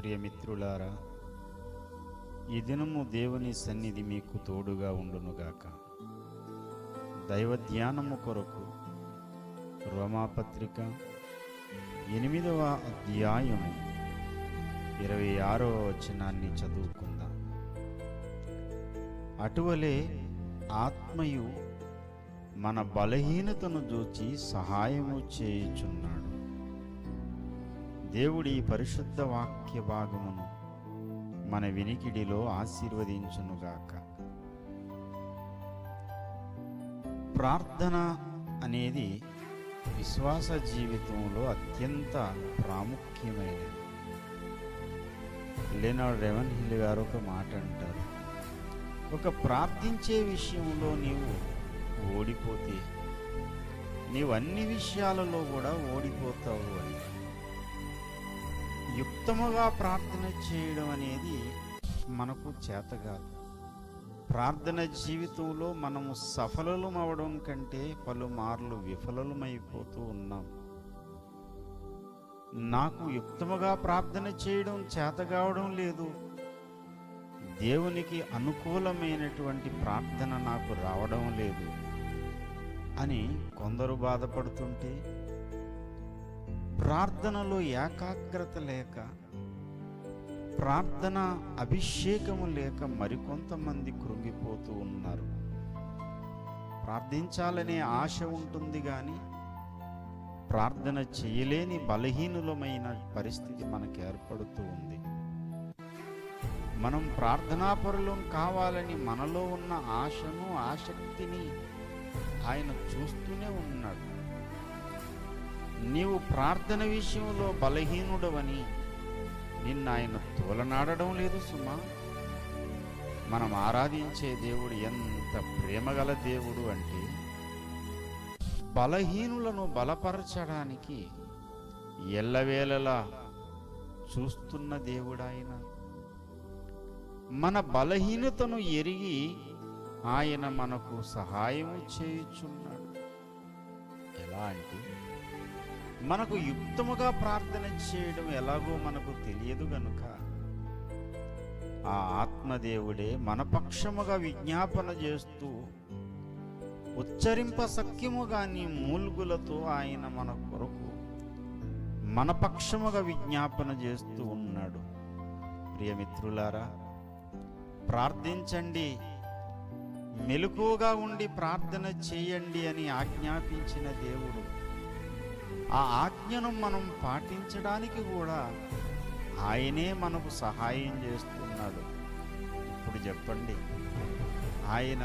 ప్రియమిత్రులారా, ఈ దినము దేవుని సన్నిధి మీకు తోడుగా ఉండునుగాక. దైవ ధ్యానము కొరకు రోమాపత్రిక 8వ అధ్యాయము 26వ వచనాన్ని చదువుకుందాం. అటువలే ఆత్మయు మన బలహీనతను చూచి సహాయము చేయుచున్నాడు. దేవుడి పరిశుద్ధ వాక్య భాగమును మన వినికిడిలో ఆశీర్వదించునుగాక. ప్రార్థన అనేది విశ్వాస జీవితంలో అత్యంత ప్రాముఖ్యమైనది. లెనార్డ్ రెవెన్హిల్ గారు ఒక మాట అంటారు, ఒక ప్రార్థించే విషయంలో నీవు ఓడిపోతే నీవు అన్ని విషయాలలో కూడా ఓడిపోతావు అని. యుక్తముగా ప్రార్థన చేయడం అనేది మనకు చేత కాదు. ప్రార్థన జీవితంలో మనము సఫలమవడం కంటే పలుమార్లు విఫలమైపోతూ ఉన్నాం. నాకు యుక్తముగా ప్రార్థన చేయడం చేత కావడం లేదు, దేవునికి అనుకూలమైనటువంటి ప్రార్థన నాకు రావడం లేదు అని కొందరు బాధపడుతుంటే, ప్రార్థనలో ఏకాగ్రత లేక, ప్రార్థన అభిషేకము లేక మరికొంతమంది కృంగిపోతూ ఉన్నారు. ప్రార్థించాలనే ఆశ ఉంటుంది కానీ ప్రార్థన చేయలేని బలహీనులమైన పరిస్థితి మనకు ఏర్పడుతూ ఉంది. మనం ప్రార్థనాపరులం కావాలని మనలో ఉన్న ఆశను, ఆసక్తిని ఆయన చూస్తూనే ఉన్నాడు. నీవు ప్రార్థన విషయంలో బలహీనుడవని నిన్ను ఆయన తోలనాడడం లేదు సుమా. మనం ఆరాధించే దేవుడు ఎంత ప్రేమగల దేవుడు అంటే, బలహీనులను బలపరచడానికి ఎల్లవేళలా చూస్తున్న దేవుడు ఆయన. మన బలహీనతను ఎరిగి ఆయన మనకు సహాయం చేయుచున్నాడు. ఎలా అంటే, మనకు యుక్తముగా ప్రార్థన చేయడం ఎలాగో మనకు తెలియదు గనుక ఆ ఆత్మదేవుడే మన పక్షముగా విజ్ఞాపన చేస్తూ ఉచ్చరింప సఖ్యముగా నీ మూల్గులతో ఆయన మన కొరకు మన పక్షముగా విజ్ఞాపన చేస్తూ ఉన్నాడు. ప్రియమిత్రులారా, ప్రార్థించండి, మెలకువగా ఉండి ప్రార్థన చేయండి అని ఆజ్ఞాపించిన దేవుడు ఆ ఆజ్ఞను మనం పాటించడానికి కూడా ఆయనే మనకు సహాయం చేస్తున్నాడు. ఇప్పుడు చెప్పండి, ఆయన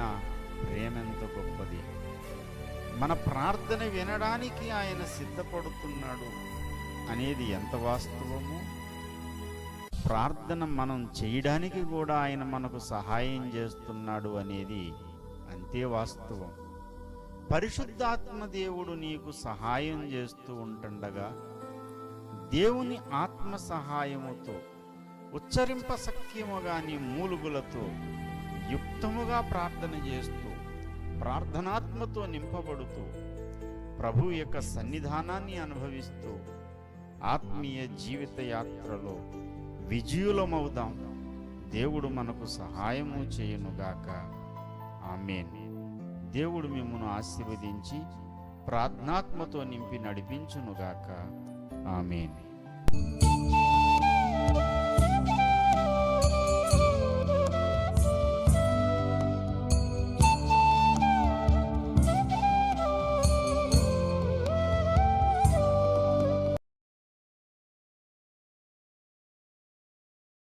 ప్రేమెంత గొప్పది. మన ప్రార్థన వినడానికి ఆయన సిద్ధపడుతున్నాడు అనేది ఎంత వాస్తవమో, ప్రార్థన మనం చేయడానికి కూడా ఆయన మనకు సహాయం చేస్తున్నాడు అనేది అంతే వాస్తవం. పరిశుద్ధాత్మ దేవుడు నీకు సహాయం చేస్తూ ఉంటుండగా దేవుని ఆత్మ సహాయముతో ఉచ్చరింప సఖ్యముగా నీ మూలుగులతో యుక్తముగా ప్రార్థన చేస్తూ ప్రార్థనాత్మతో నింపబడుతూ ప్రభు యొక్క సన్నిధానాన్ని అనుభవిస్తూ ఆత్మీయ జీవిత యాత్రలో విజయులమవుదాం. దేవుడు మనకు సహాయము చేయునుగాక. ఆమేన్. దేవుడు మిమ్మును ఆశీర్వదించి ప్రార్థనాత్మతో నింపి నడిపించునుగాక. ఆమేన్.